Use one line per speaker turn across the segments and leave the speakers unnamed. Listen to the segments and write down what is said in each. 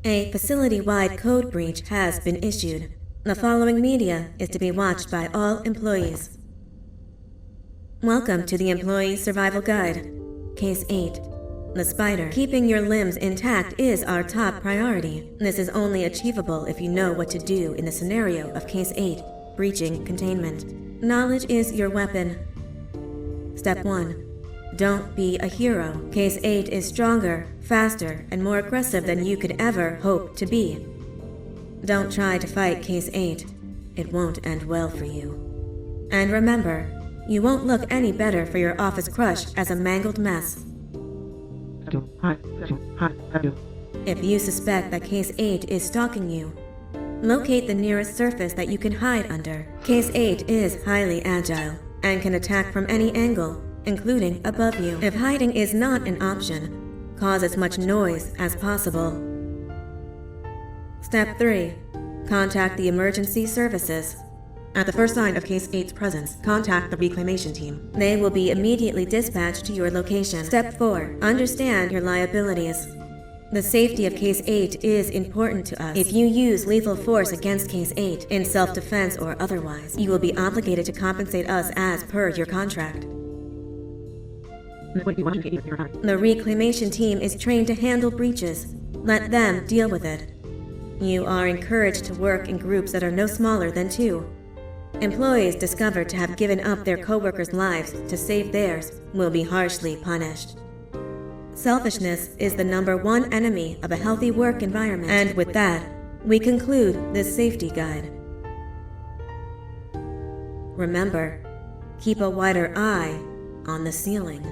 A facility-wide code breach has been issued. The following media is to be watched by all employees. Welcome to the Employee Survival Guide. Case 8. The spider. Keeping your limbs intact is our top priority. This is only achievable if you know what to do in the scenario of Case 8, breaching containment. Knowledge is your weapon. Step 1. Don't be a hero. Case 8 is stronger, faster, and more aggressive than you could ever hope to be. Don't try to fight Case 8. It won't end well for you. And remember, you won't look any better for your office crush as a mangled mess. If you suspect that Case 8 is stalking you, locate the nearest surface that you can hide under. Case 8 is highly agile and can attack from any angle, including above you. If hiding is not an option, cause as much noise as possible. Step 3. Contact the emergency services.
At the first sign of Case 8's presence, contact the reclamation team.
They will be immediately dispatched to your location. Step 4. Understand your liabilities. The safety of Case 8 is important to us. If you use lethal force against Case 8, in self-defense or otherwise, you will be obligated to compensate us as per your contract. The reclamation team is trained to handle breaches. Let them deal with it. You are encouraged to work in groups that are no smaller than 2. Employees discovered to have given up their co-workers' lives to save theirs will be harshly punished. Selfishness is the #1 enemy of a healthy work environment. And with that, we conclude this safety guide. Remember, keep a wider eye on the ceiling.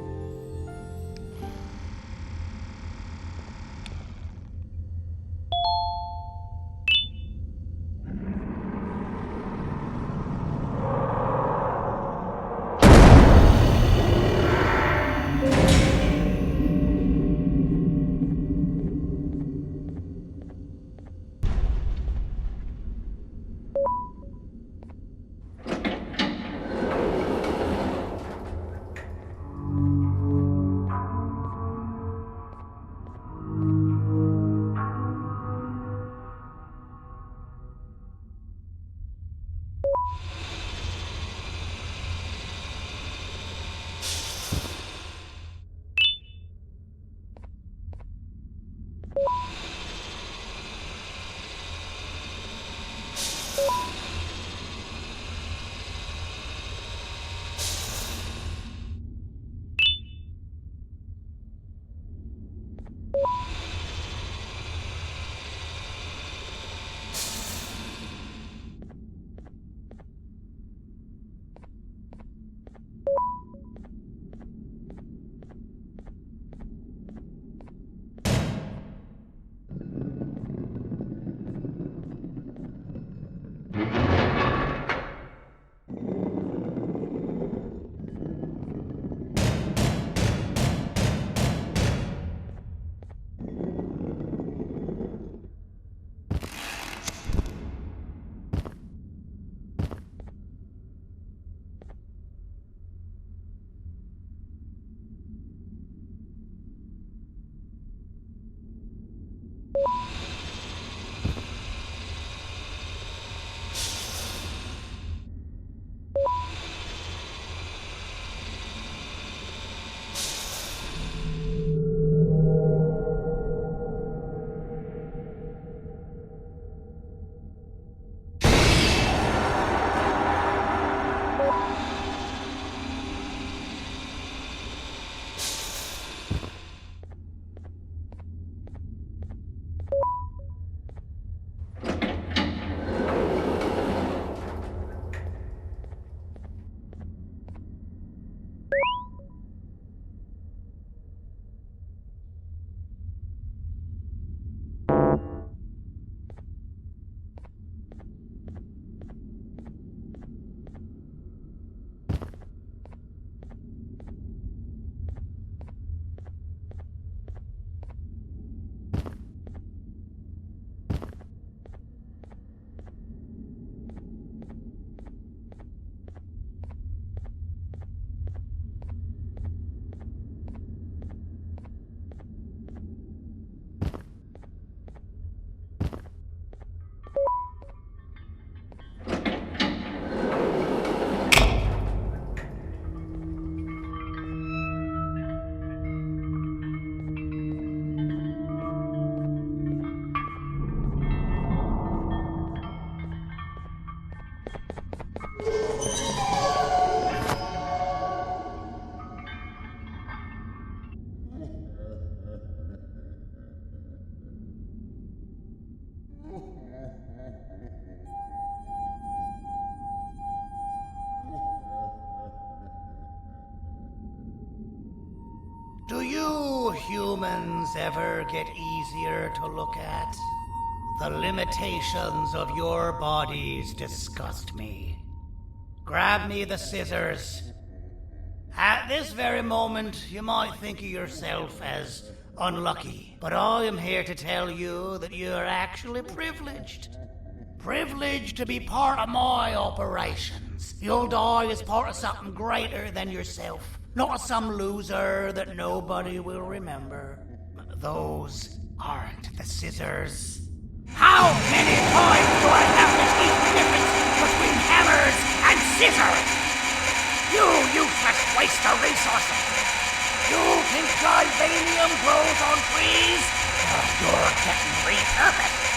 humans ever get easier to look at? The limitations of your bodies disgust me. Grab me the scissors. At this very moment, you might think of yourself as unlucky, but I am here to tell you that you are actually privileged. Privileged to be part of my operations. You'll die as part of something greater than yourself, not as some loser that nobody will remember. Those aren't the scissors. How many times do I have to teach the difference between hammers and scissors? You useless waste of resources! You think Givanium grows on trees? You're getting repurposed!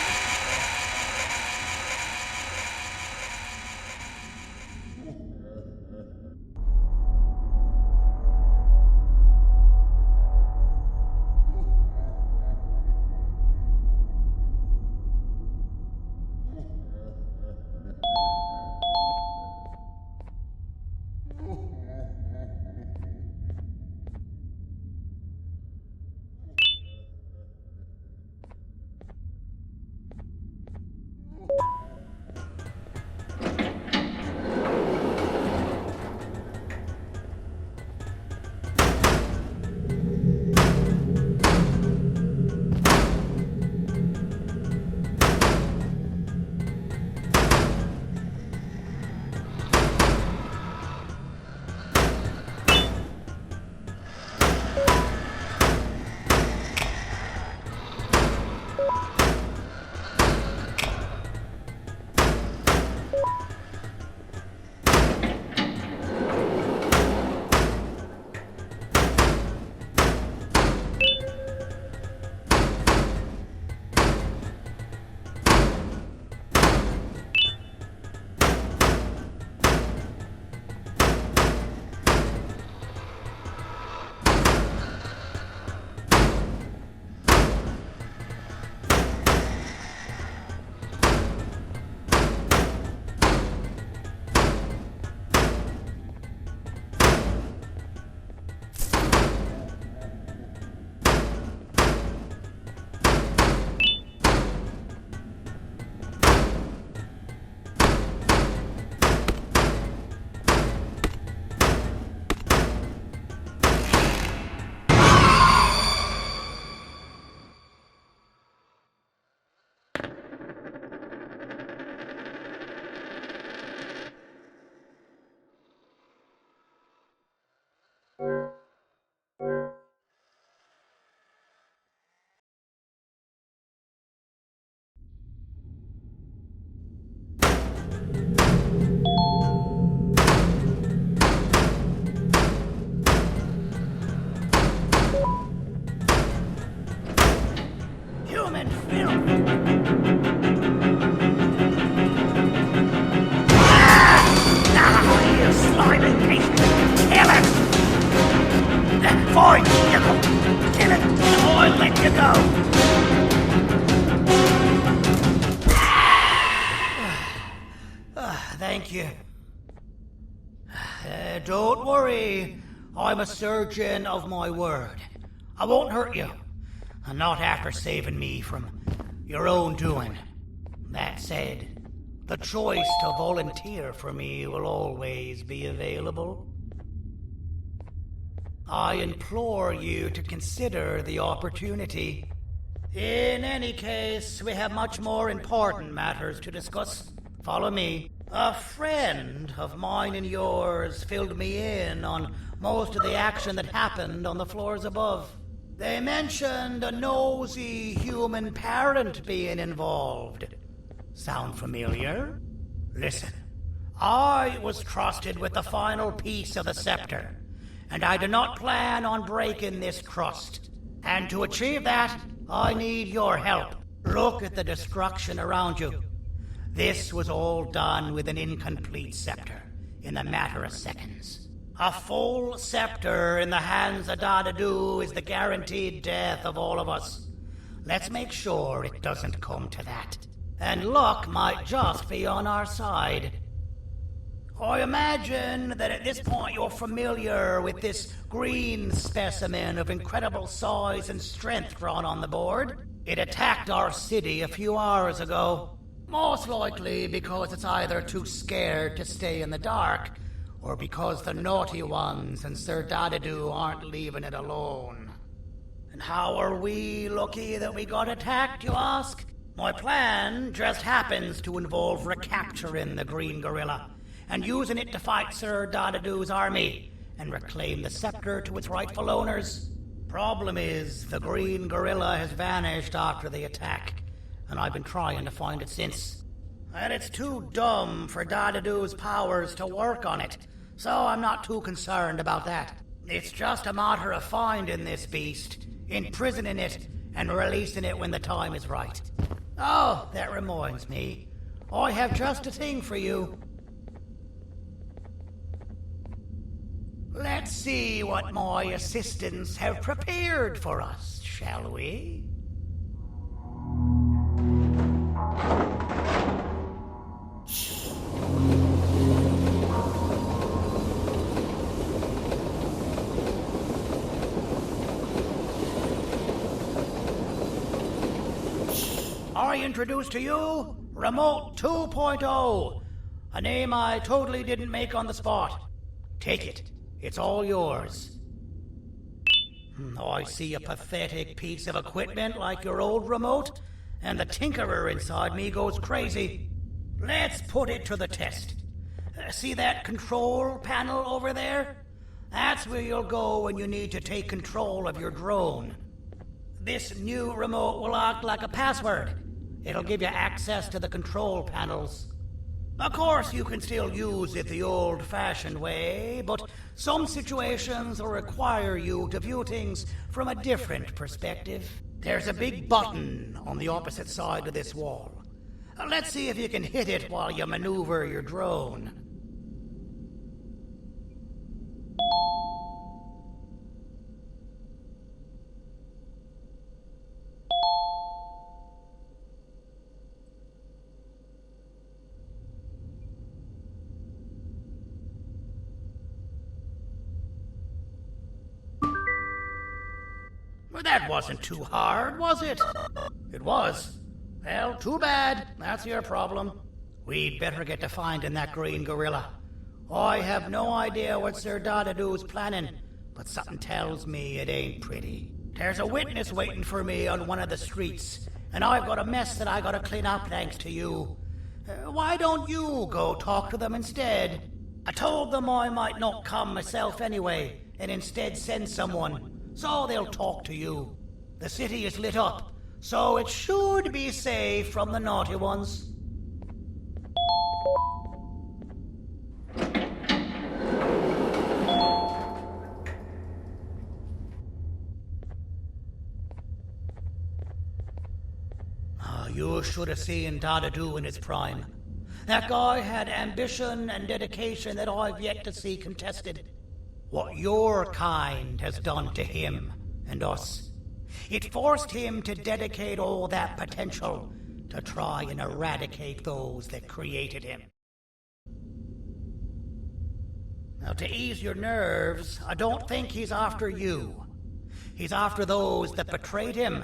Human filth! You slimy beast! Kill it! Fine, you go! Kill it, and I'll let you go! Thank you. Don't worry. I'm a surgeon of my word. I won't hurt you. And not after saving me from your own doing. That said, the choice to volunteer for me will always be available. I implore you to consider the opportunity. In any case, we have much more important matters to discuss. Follow me. A friend of mine and yours filled me in on most of the action that happened on the floors above. They mentioned a nosy human parent being involved. Sound familiar? Listen, I was trusted with the final piece of the scepter, and I do not plan on breaking this trust. And to achieve that, I need your help. Look at the destruction around you. This was all done with an incomplete scepter, in a matter of seconds. A full scepter in the hands of Dadadu is the guaranteed death of all of us. Let's make sure it doesn't come to that. And luck might just be on our side. I imagine that at this point you're familiar with this green specimen of incredible size and strength drawn on the board. It attacked our city a few hours ago. Most likely because it's either too scared to stay in the dark, or because the naughty ones and Sir Dadadoo aren't leaving it alone. And how are we lucky that we got attacked, you ask? My plan just happens to involve recapturing the green gorilla and using it to fight Sir Dadadoo's army and reclaim the scepter to its rightful owners. Problem is, the green gorilla has vanished after the attack, and I've been trying to find it since. And it's too dumb for Dadadoo's powers to work on it, so I'm not too concerned about that. It's just a matter of finding this beast, imprisoning it, and releasing it when the time is right. Oh, that reminds me. I have just a thing for you. Let's see what my assistants have prepared for us, shall we? I introduce to you Remote 2.0, a name I totally didn't make on the spot. Take it. It's all yours. I see a pathetic piece of equipment like your old remote, and the tinkerer inside me goes crazy. Let's put it to the test. See that control panel over there? That's where you'll go when you need to take control of your drone. This new remote will act like a password. It'll give you access to the control panels. Of course, you can still use it the old-fashioned way, but some situations will require you to view things from a different perspective. There's a big button on the opposite side of this wall. Let's see if you can hit it while you maneuver your drone. Well, that wasn't too hard, was it? It was. Well, too bad. That's your problem. We'd better get to finding that green gorilla. I have no idea what Sir Dadadoo's planning, but something tells me it ain't pretty. There's a witness waiting for me on one of the streets, and I've got a mess that I gotta clean up thanks to you. Why don't you go talk to them instead? I told them I might not come myself anyway, and instead send someone. So they'll talk to you. The city is lit up, so it should be safe from the naughty ones. You should have seen Dadadoo in his prime. That guy had ambition and dedication that I've yet to see contested. What your kind has done to him and us. It forced him to dedicate all that potential to try and eradicate those that created him. Now, to ease your nerves, I don't think he's after you. He's after those that betrayed him,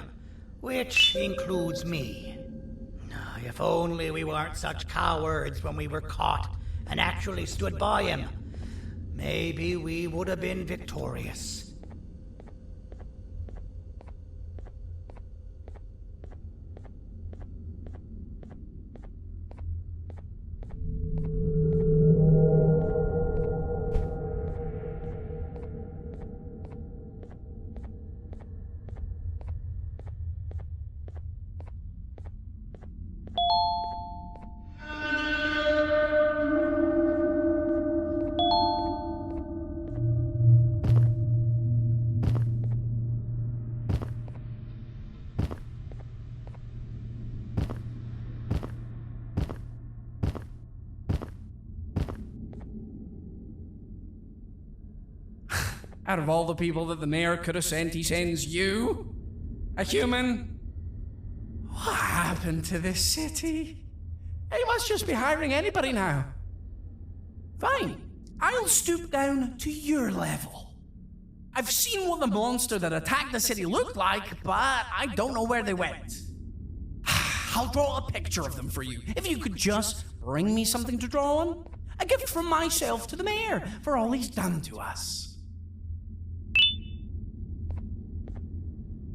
which includes me. If only we weren't such cowards when we were caught and actually stood by him. Maybe we would have been victorious.
Out of all the people that the mayor could have sent, he sends you? A human? What happened to this city? He must just be hiring anybody now. Fine. I'll stoop down to your level. I've seen what the monster that attacked the city looked like, but I don't know where they went. I'll draw a picture of them for you, if you could just bring me something to draw on. A gift from myself to the mayor for all he's done to us.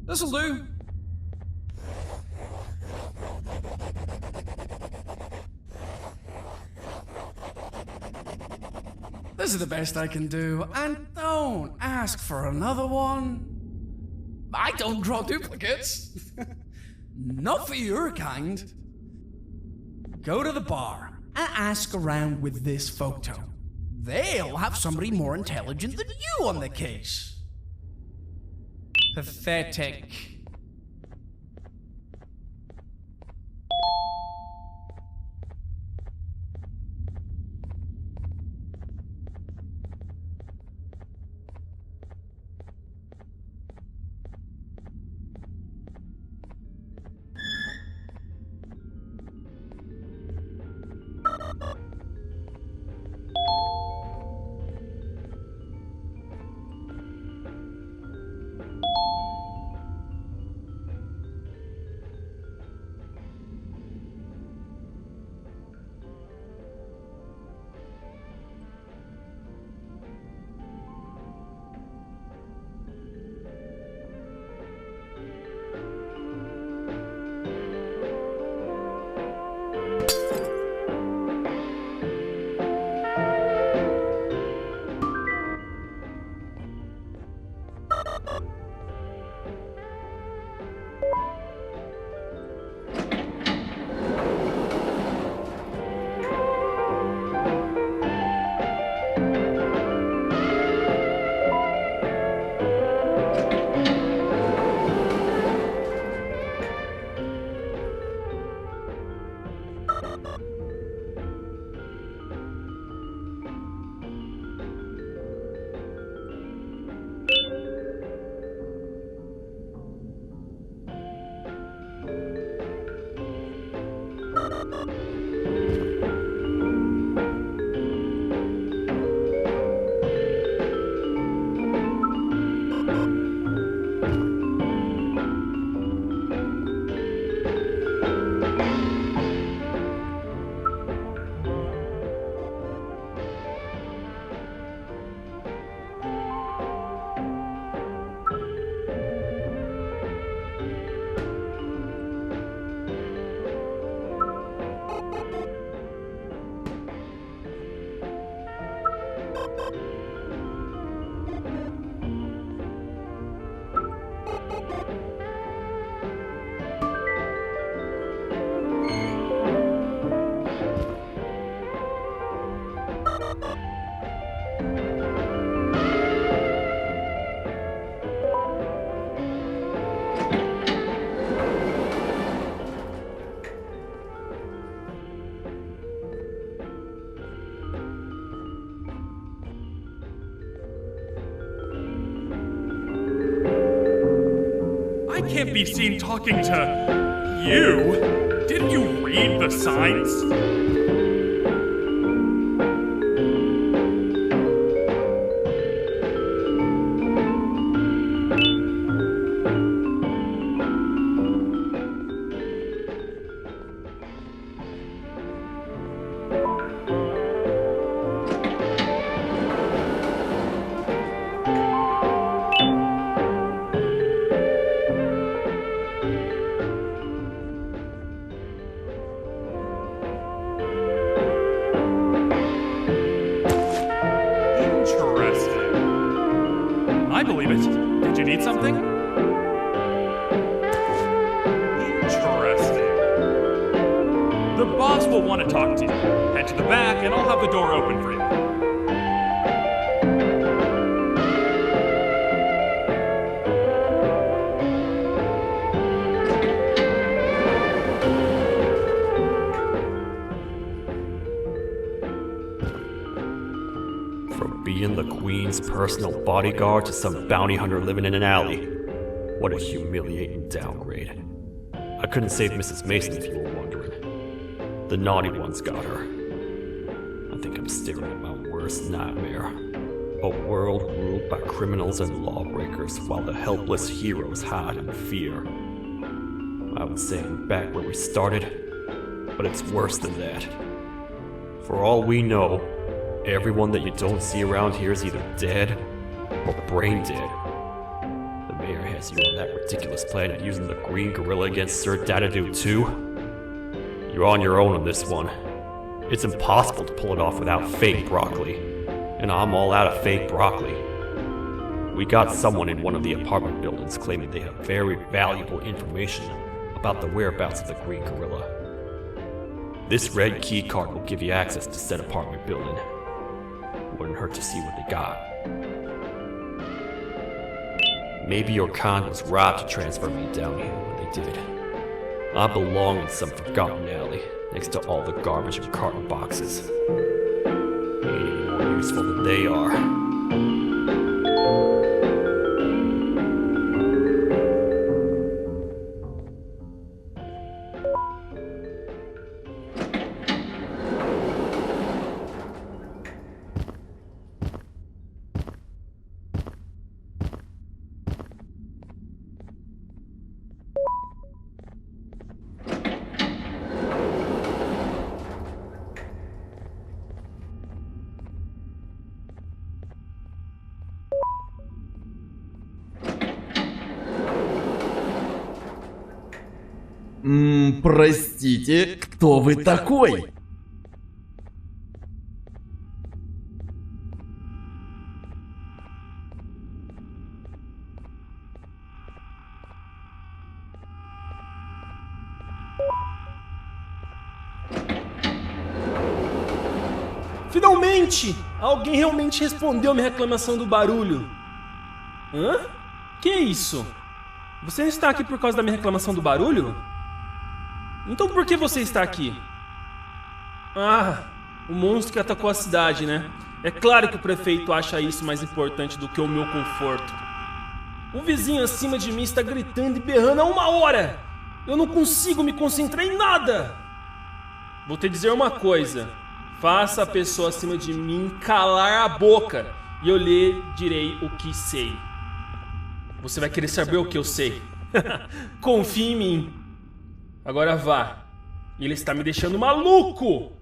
This'll do. This is the best I can do, and don't ask for another one. I don't draw duplicates. Not for your kind. Go to the bar and ask around with this photo. They'll have somebody more intelligent than you on the case. Pathetic.
I can't be seen talking to you. Didn't you read the signs? I believe it. Did you need something? Interesting. The boss will want to talk to you. Head to the back and I'll have the door open for you.
From being the Queen's personal bodyguard to some bounty hunter living in an alley. What a humiliating downgrade. I couldn't save Mrs. Mason if you were wondering. The naughty ones got her. I think I'm staring at my worst nightmare. A world ruled by criminals and lawbreakers while the helpless heroes hide in fear. I would say I'm back where we started, but it's worse than that. For all we know, everyone that you don't see around here is either dead or brain dead. The mayor has you on that ridiculous plan of using the green gorilla against Sir Dadadoo too. You're on your own on this one. It's impossible to pull it off without fake broccoli, and I'm all out of fake broccoli. We got someone in one of the apartment buildings claiming they have very valuable information about the whereabouts of the green gorilla. This red key card will give you access to said apartment building. Wouldn't hurt to see what they got. Maybe your con was right to transfer me down here when they did. I belong in some forgotten alley next to all the garbage and carton boxes. Ain't any more useful than they are.
Простите, кто вы такой?
Finalmente! Alguém realmente respondeu minha reclamação do barulho. Hã? Que é isso? Você está aqui por causa da minha reclamação do barulho? Então por que você está aqui? Ah, o monstro que atacou a cidade, né? É claro que o prefeito acha isso mais importante do que o meu conforto. O vizinho acima de mim está gritando e berrando há 1 hora! Eu não consigo me concentrar em nada! Vou te dizer uma coisa. Faça a pessoa acima de mim calar a boca e eu lhe direi o que sei. Você vai querer saber o que eu sei. Confie em mim. Agora vá. Ele está me deixando maluco!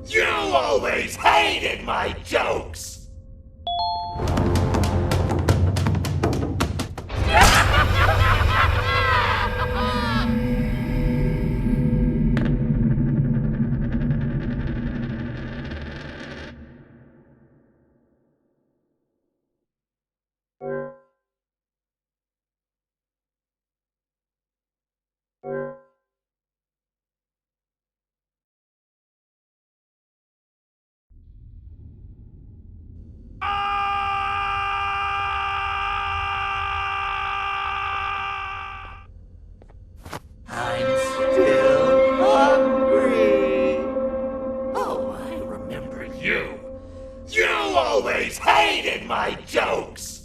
You always hated my jokes! You always hated my jokes!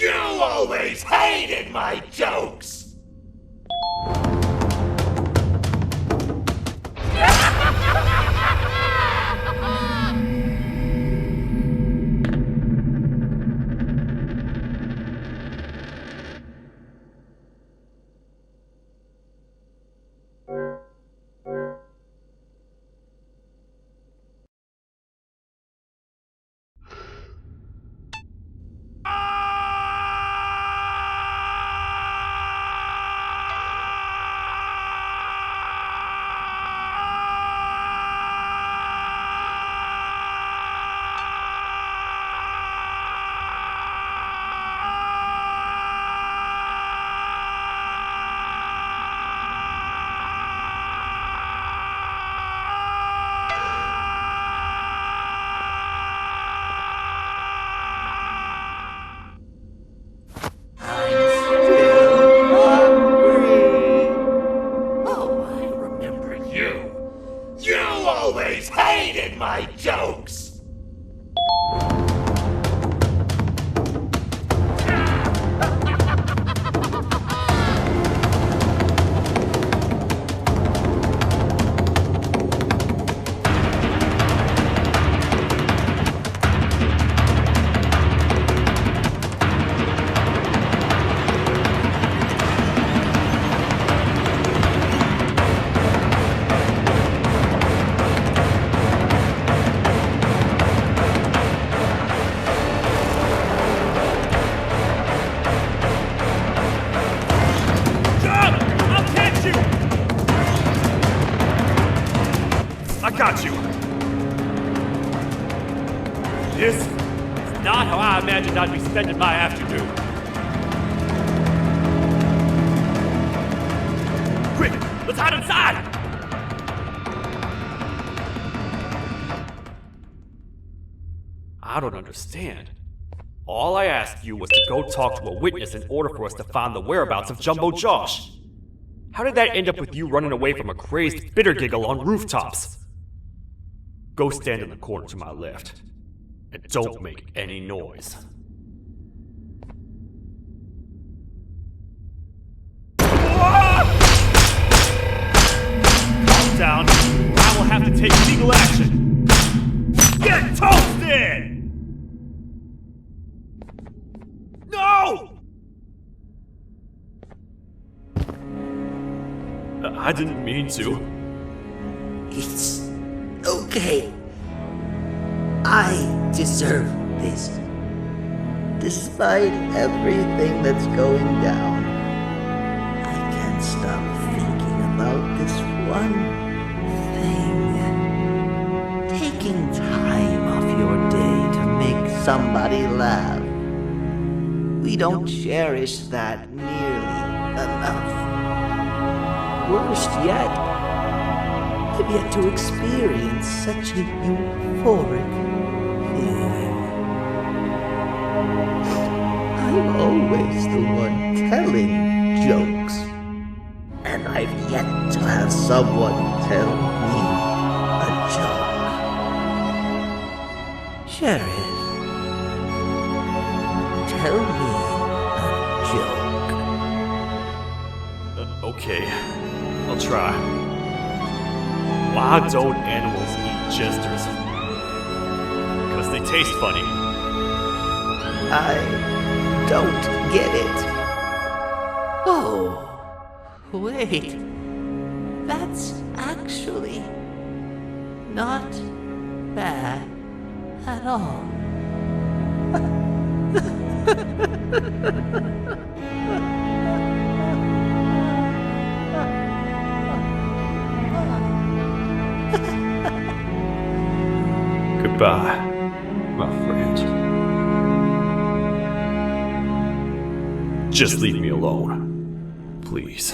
You always hated my jokes!
always hated my jokes!
I got you. This is not how I imagined I'd be spending my afternoon. Quick, let's hide inside!
I don't understand. All I asked you was to go talk to a witness in order for us to find the whereabouts of Jumbo Josh. How did that end up with you running away from a crazed bitter giggle on rooftops? Go stand in the corner to my left, and don't make any noise.
Calm down, or I will have to take legal action. Get toasted! No!
I didn't mean to.
It's okay. I deserve this. Despite everything that's going down, I can't stop thinking about this one thing. Taking time off your day to make somebody laugh. We don't cherish that nearly enough. Worst yet, I've yet to experience such a euphoric feeling. I'm always the one telling jokes, and I've yet to have someone tell me a joke. Sheriff, tell me a joke.
Okay, I'll try. Why don't animals eat jesters? Because they taste funny.
I don't get it. Oh, wait. That's actually not bad at all.
Goodbye, my friend. Just leave me alone, please.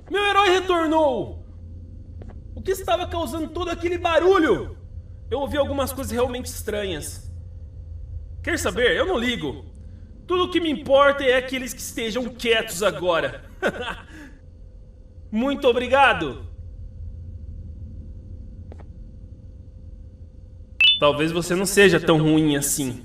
Meu herói retornou! O que estava causando todo aquele barulho? Eu ouvi algumas coisas realmente estranhas. Quer saber? Eu não ligo. Tudo o que me importa é aqueles que estejam quietos agora. Muito obrigado! Talvez você não seja tão ruim assim.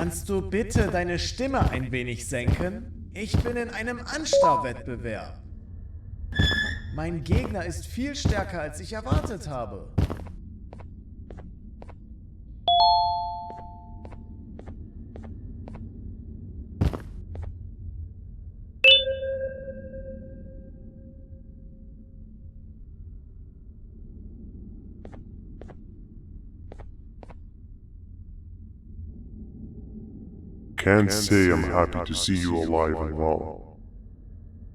Kannst du bitte deine Stimme ein wenig senken? Ich bin in einem Anstarrwettbewerb. Mein Gegner ist viel stärker, als ich erwartet habe.
Can't say I'm happy to see you alive and well.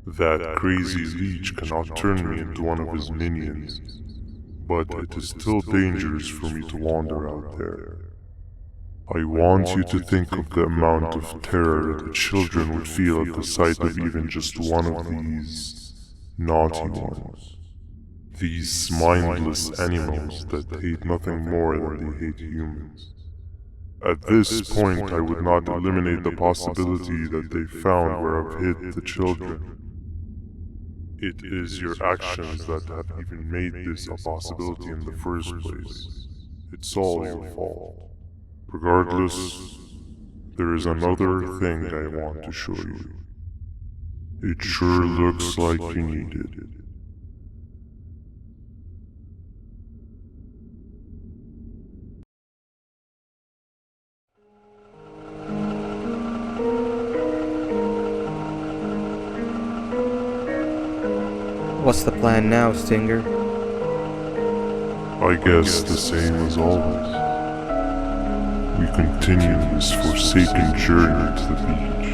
That crazy leech cannot turn me into one of his minions, but it is still dangerous for me to wander out there. I want you to think of the amount of terror that the children would feel at the sight of even just one of these naughty ones. These mindless animals that hate nothing more than they hate humans. At this point, I would not eliminate the possibility that they found where I've hid the children. It is your actions that have even made this a possibility in the first place. It's all your fault. Regardless, there is another thing I want to show you. It sure looks like you need it.
What's the plan now, Stinger?
I guess the same as always. We continue this forsaken journey to the beach.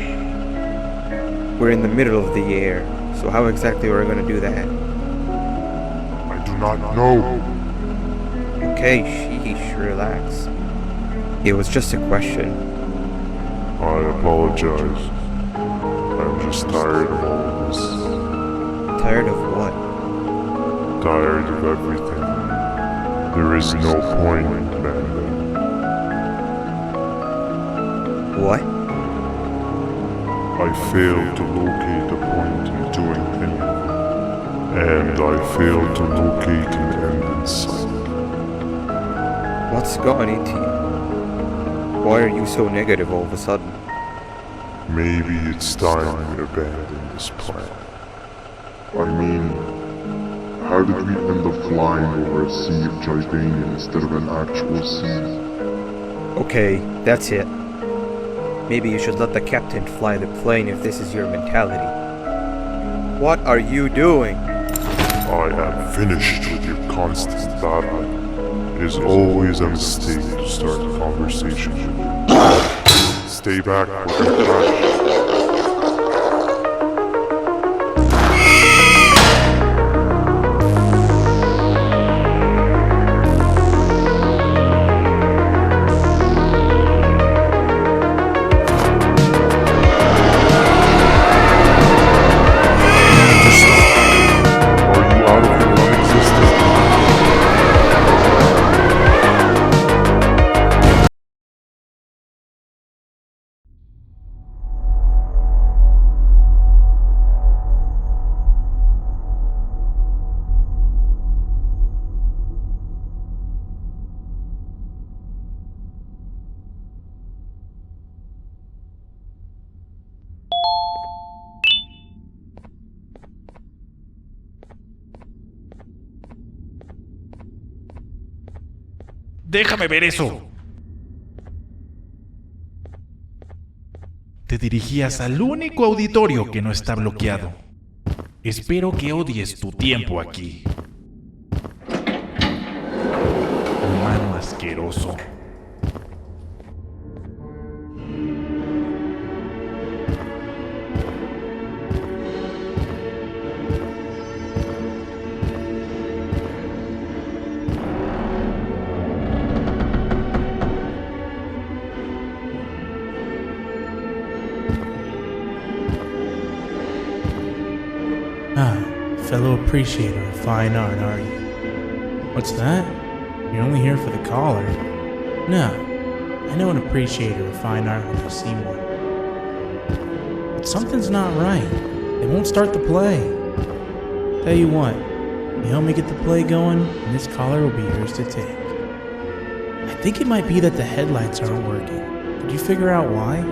We're in the middle of the year, so how exactly are we going to do that?
I do not know.
Okay, sheesh, relax. It was just a question.
I apologize. I'm just tired of all of this.
Tired of what?
Tired of everything. There is no point, banban.
What?
I failed to locate a point in doing anything. And I failed to locate an end in sight.
What's gone into you? Why are you so negative all of a sudden?
Maybe it's time we abandon this plan. I mean, how did we end up flying over a sea of Jordanian instead of an actual sea?
Okay, that's it. Maybe you should let the captain fly the plane if this is your mentality. What are you doing?
I am finished with your constant battle. It is always a mistake to start a conversation. Stay back, we're gonna crash.
Déjame ver eso. Te dirigías al único auditorio que no está bloqueado. Espero que odies tu tiempo aquí. Humano asqueroso.
Fellow appreciator of fine art, are you? What's that? You're only here for the collar. No, I know an appreciator of fine art when I see one. But something's not right. They won't start the play. Tell you what, you help me get the play going, and this collar will be yours to take. I think it might be that the headlights aren't working. Did you figure out why?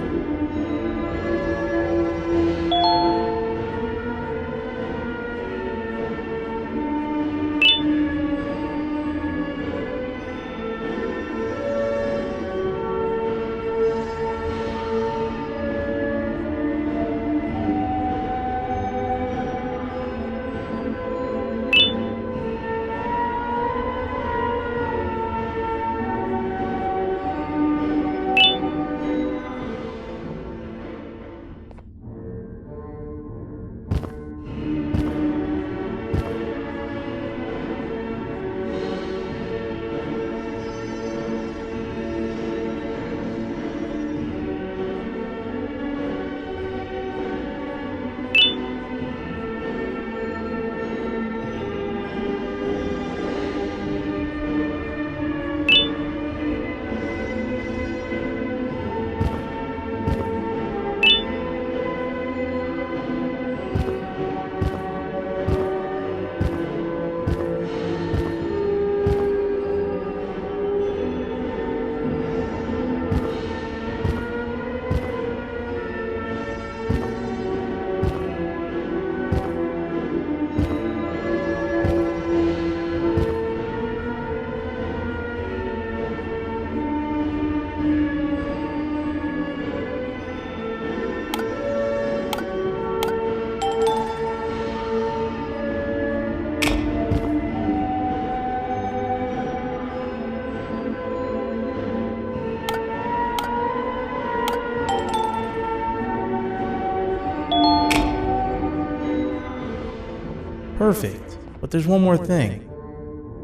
Perfect. But there's one more thing.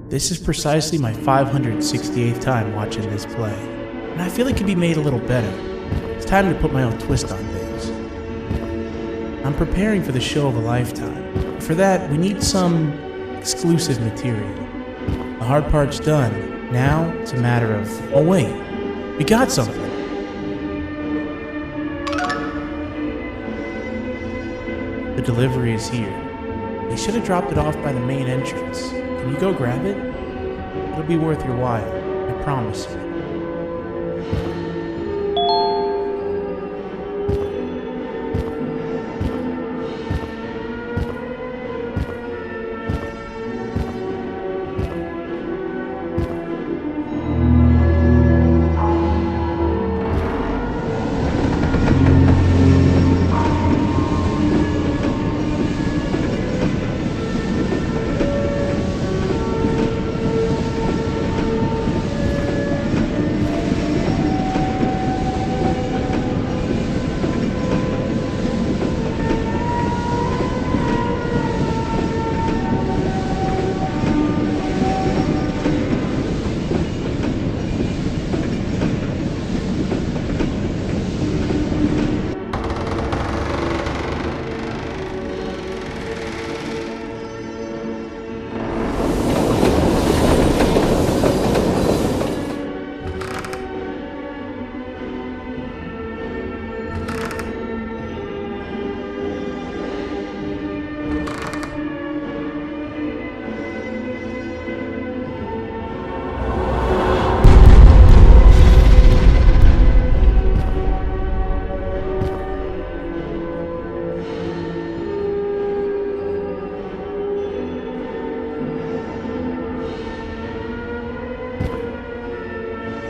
This is precisely my 568th time watching this play, and I feel it could be made a little better. It's time to put my own twist on things. I'm preparing for the show of a lifetime. For that, we need some exclusive material. The hard part's done. Now, it's a matter of, oh wait, we got something. The delivery is here. They should have dropped it off by the main entrance. Can you go grab it? It'll be worth your while, I promise you.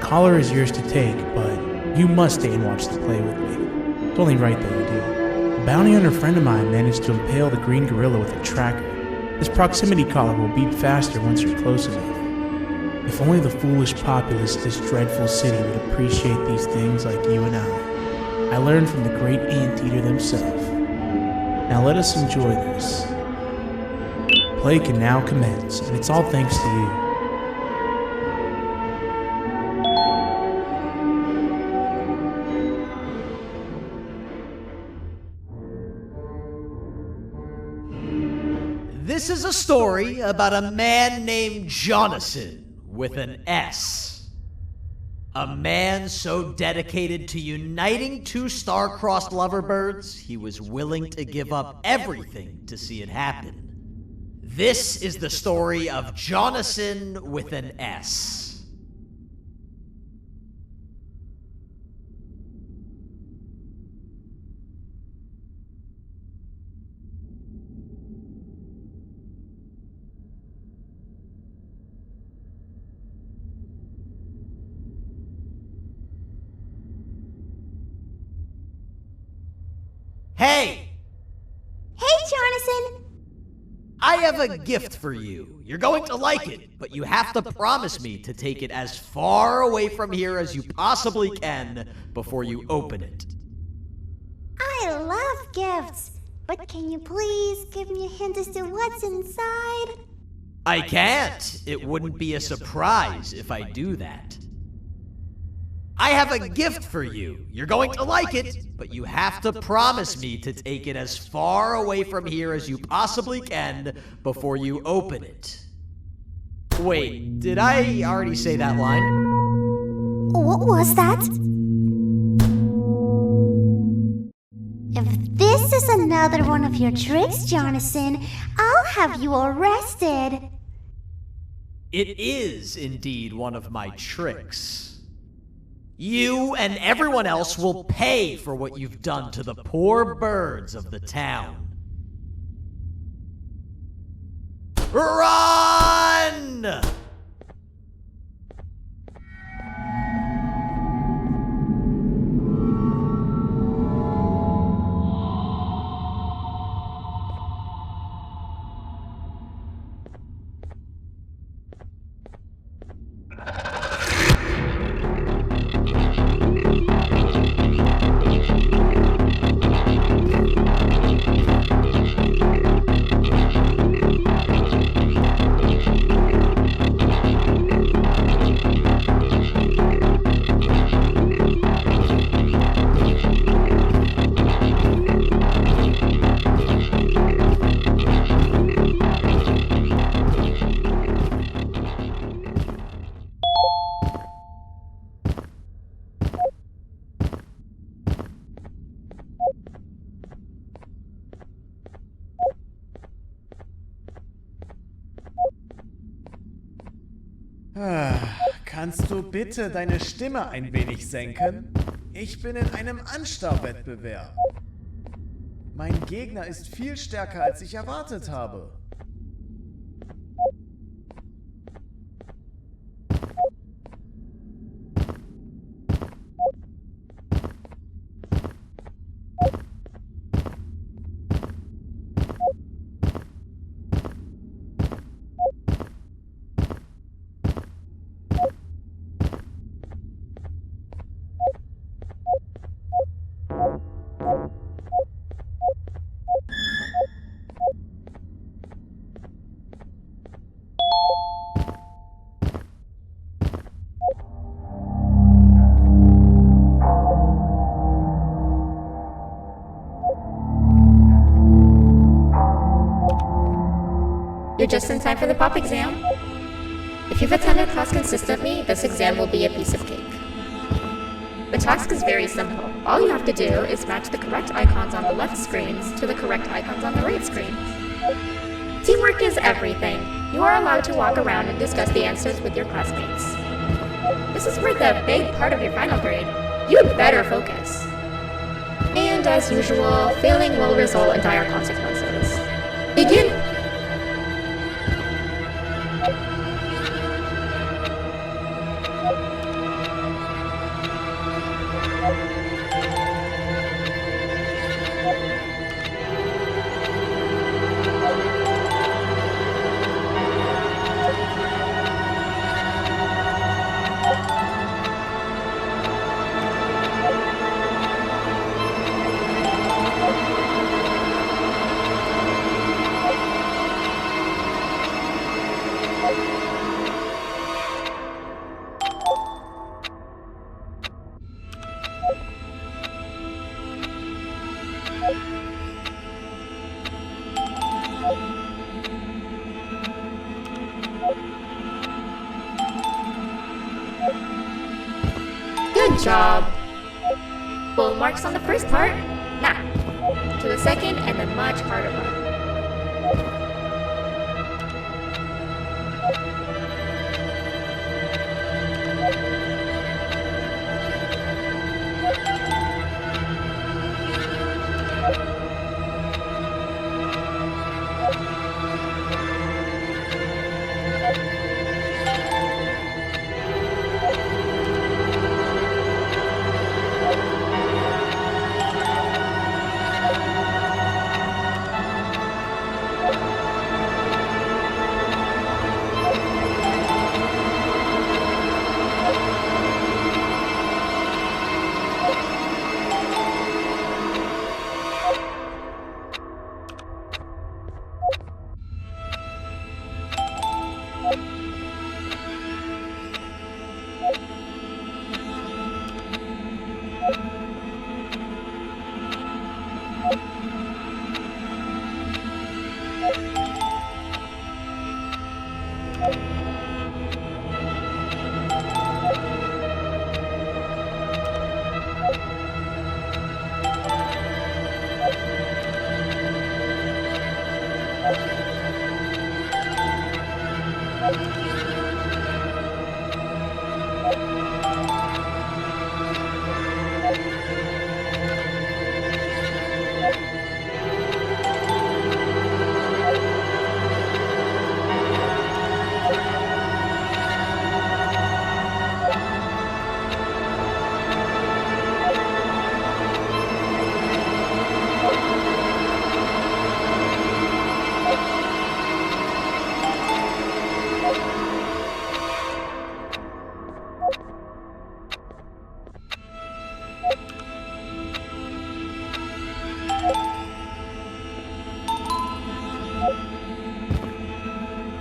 Collar is yours to take, but you must stay and watch the play with me. It's only right that you do. A bounty hunter friend of mine managed to impale the green gorilla with a tracker. This proximity collar will beep faster once you're close enough. If only the foolish populace of this dreadful city would appreciate these things like you and I learned from the great anteater themselves. Now let us enjoy this. Play can now commence, and it's all thanks to you.
This is a story about a man named Jonathan with an S. A man so dedicated to uniting two star-crossed loverbirds, he was willing to give up everything to see it happen. This is the story of Jonathan with an S. Hey!
Hey, Jonathan!
I have a gift for you. You're going to like it, but you have to promise me to take it as far away from here as you possibly can before you open it.
I love gifts, but can you please give me a hint as to what's inside?
I can't. It wouldn't be a surprise if I do that. I have a gift for you. You're going to like it, but you have to promise me to take it as far away from here as you possibly can before you open it. Wait, did I already say that line?
What was that? If this is another one of your tricks, Jonathan, I'll have you arrested.
It is indeed one of my tricks. You and everyone else will pay for what you've done to the poor birds of the town. Run!
Kannst du bitte deine Stimme ein wenig senken? Ich bin in einem Anstarrwettbewerb. Mein Gegner ist viel stärker, als ich erwartet habe.
You're just in time for the pop exam. If you've attended class consistently, this exam will be a piece of cake. The task is very simple. All you have to do is match the correct icons on the left screens to the correct icons on the right screens. Teamwork is everything. You are allowed to walk around and discuss the answers with your classmates. This is worth a big part of your final grade. You'd better focus. And as usual, failing will result in dire consequences. Begin! Good job. Full marks on the first part. Now, to the second and the much harder part.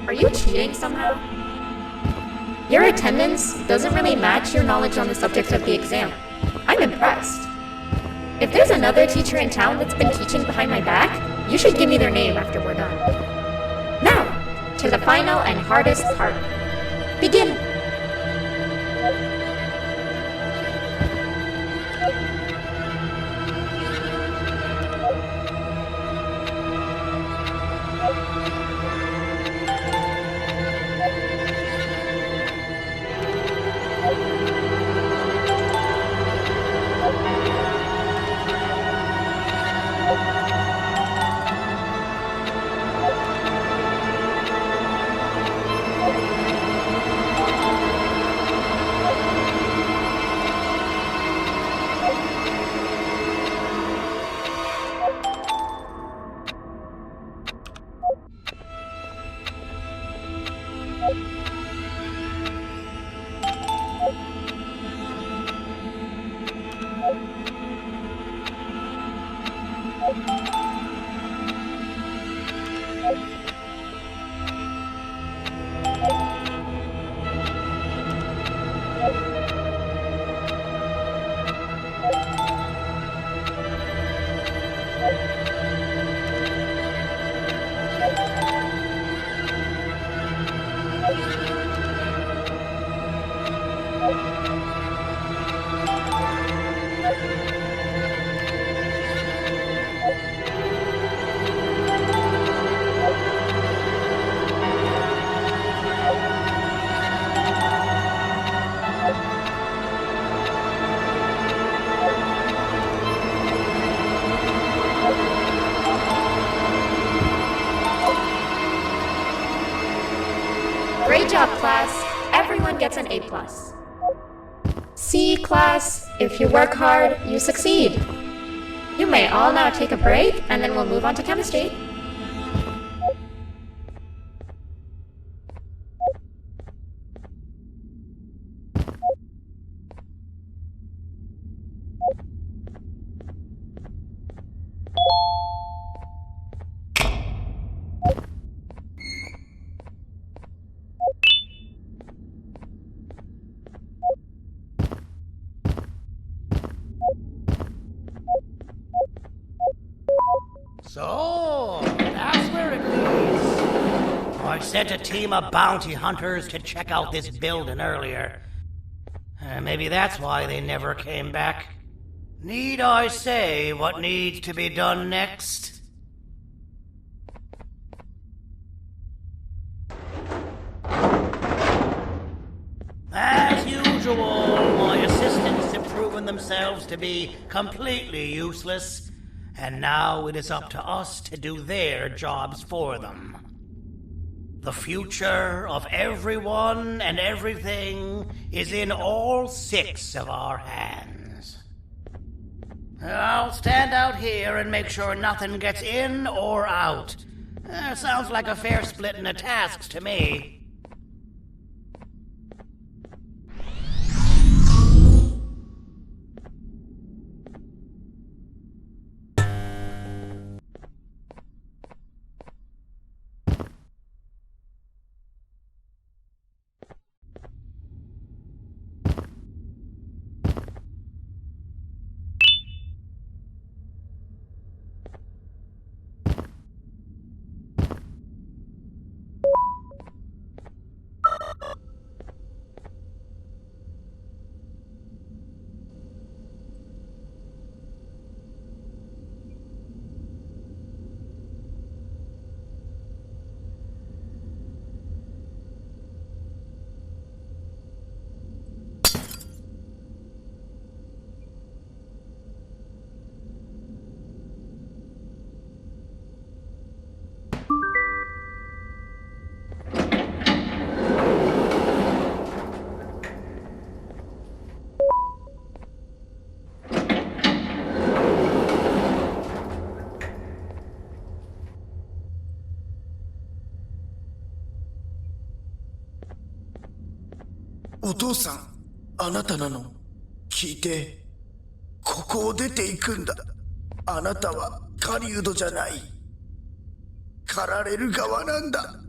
Are you cheating somehow? Your attendance doesn't really match your knowledge on the subject of the exam. I'm impressed. If there's another teacher in town that's been teaching behind my back, you should give me their name after we're done. Now, to the final and hardest part. Begin! Great job, class. Everyone gets an A+. C, class, if you work hard, you succeed. You may all now take a break, and then we'll move on to chemistry.
So, that's where it leads. I sent a team of bounty hunters to check out this building earlier. Maybe that's why they never came back. Need I say what needs to be done next? As usual, my assistants have proven themselves to be completely useless. And now it is up to us to do their jobs for them. The future of everyone and everything is in all 6 of our hands. I'll stand out here and make sure nothing gets in or out. Sounds like a fair splitting of tasks to me.
お父さん、あなたなの。聞いて。ここを出ていくんだ。あなたは狩人じゃない。狩られる側なんだ。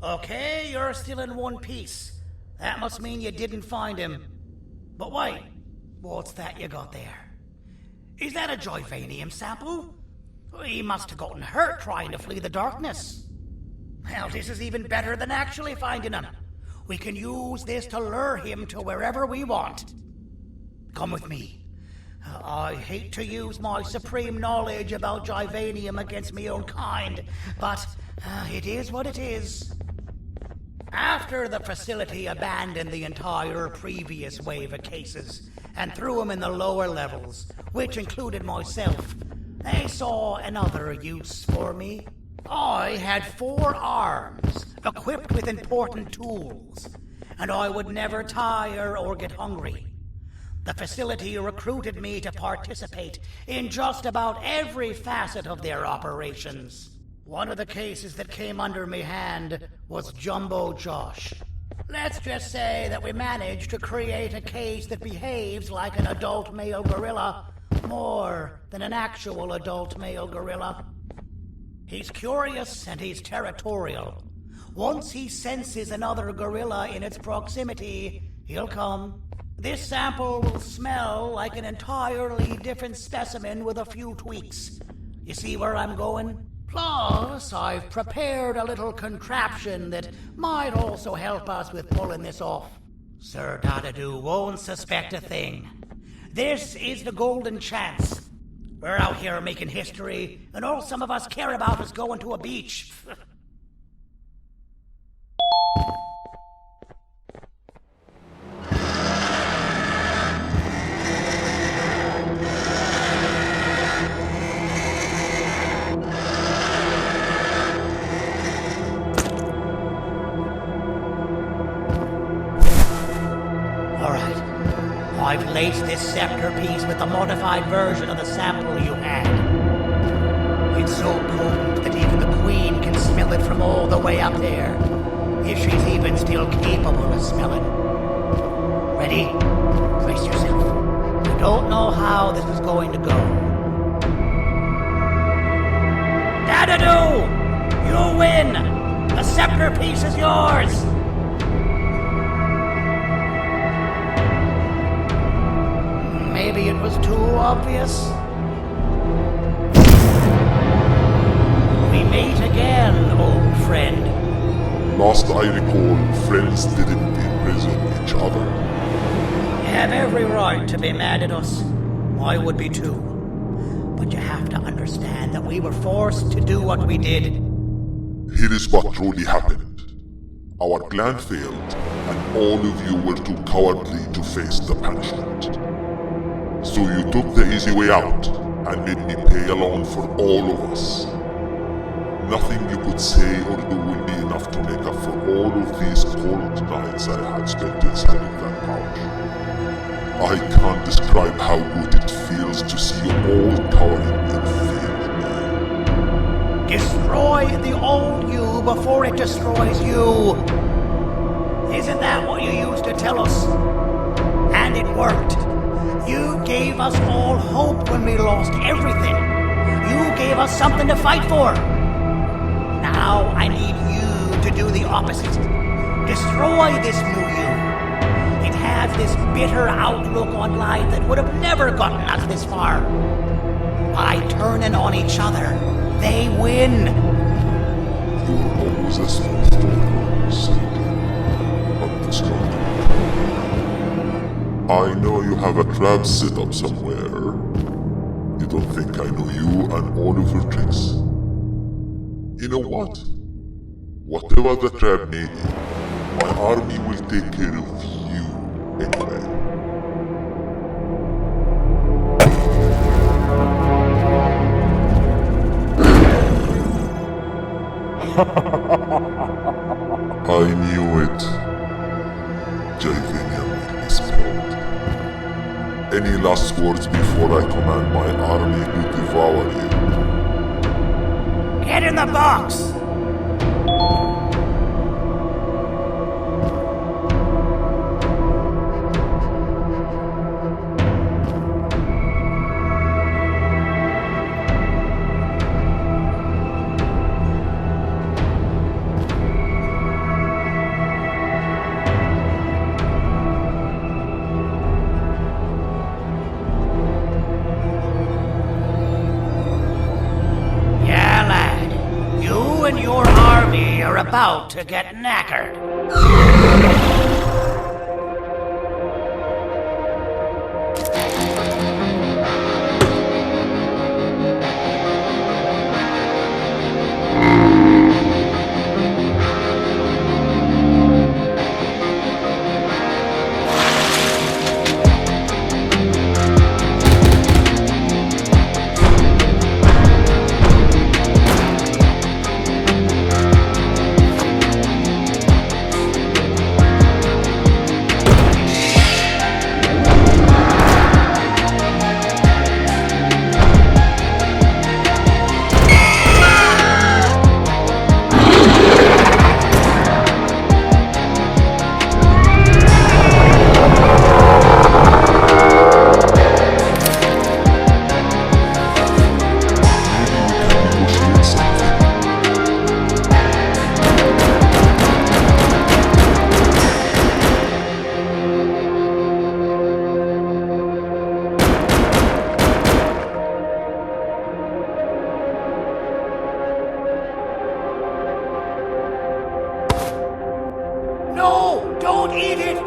Okay, you're still in one piece. That must mean you didn't find him. But wait, what's that you got there? Is that a Joyvanium sample? He must have gotten hurt trying to flee the darkness. Well, this is even better than actually finding him. We can use this to lure him to wherever we want. Come with me. I hate to use my supreme knowledge about Joyvanium against my own kind, but it is what it is. After the facility abandoned the entire previous wave of cases and threw them in the lower levels, which included myself, they saw another use for me. I had 4 arms, equipped with important tools, and I would never tire or get hungry. The facility recruited me to participate in just about every facet of their operations. One of the cases that came under me hand was Jumbo Josh. Let's just say that we managed to create a case that behaves like an adult male gorilla, more than an actual adult male gorilla. He's curious and he's territorial. Once he senses another gorilla in its proximity, he'll come. This sample will smell like an entirely different specimen with a few tweaks. You see where I'm going? Plus, I've prepared a little contraption that might also help us with pulling this off. Sir Dadadoo won't suspect a thing. This is the golden chance. We're out here making history, and all some of us care about is going to a beach. I've laced this scepter piece with the modified version of the sample you had. It's so potent that even the Queen can smell it from all the way up there, if she's even still capable of smelling. Ready? Brace yourself. I don't know how this is going to go. Dadadoo! You win! The scepter piece is yours! Maybe it was too obvious. We meet again, old friend.
Last I recall, friends didn't imprison each other.
You have every right to be mad at us. I would be too. But you have to understand that we were forced to do what we did.
Here is what truly happened. Our plan failed, and all of you were too cowardly to face the punishment. So you took the easy way out, and made me pay along for all of us. Nothing you could say or do will be enough to make up for all of these cold nights I had spent inside of that pouch. I can't describe how good it feels to see you all cowering in fear.
Destroy the old you before it destroys you. Isn't that what you used to tell us? And it worked. You gave us all hope when we lost everything. You gave us something to fight for. Now I need you to do the opposite. Destroy this new you. It has this bitter outlook on life that would have never gotten us this far. By turning on each other, they win.
You're always a small talker, Sadie. But the strong. I know you have a trap set up somewhere. You don't think I know you and all of your tricks? You know what? Whatever the trap may be, my army will take care of you anyway. I knew it. Joyvanium will be spelled. Any last words before I command my army to devour you?
Get in the box! about to get knackered. No! Don't eat it!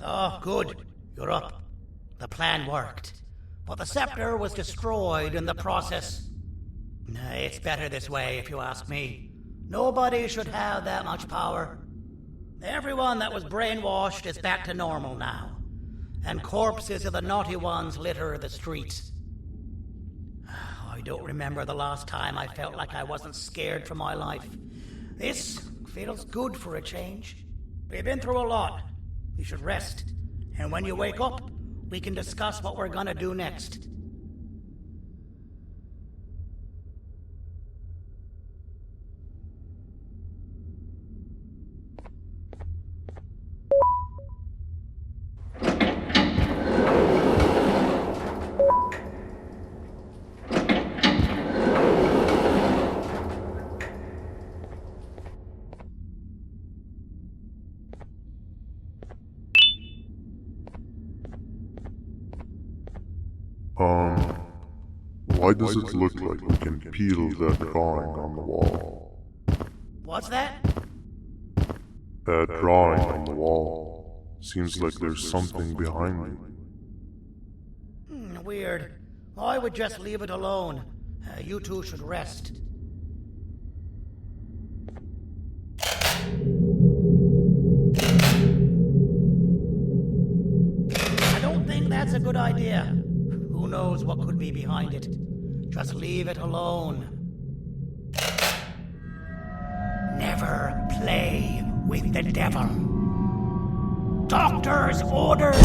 Oh, good. You're up. The plan worked. But the scepter was destroyed in the process. It's better this way, if you ask me. Nobody should have that much power. Everyone that was brainwashed is back to normal now. And corpses of the naughty ones litter the streets. I don't remember the last time I felt like I wasn't scared for my life. This feels good for a change. We've been through a lot. You should rest. And when you wake up, we can discuss what we're gonna do next.
Why does it look like we can peel that drawing on the wall?
What's that?
That drawing on the wall. Seems like there's something behind it.
Weird. I would just leave it alone. You two should rest. I don't think that's a good idea. Who knows what could be behind it? Just leave it alone. Never play with the devil. Doctor's orders!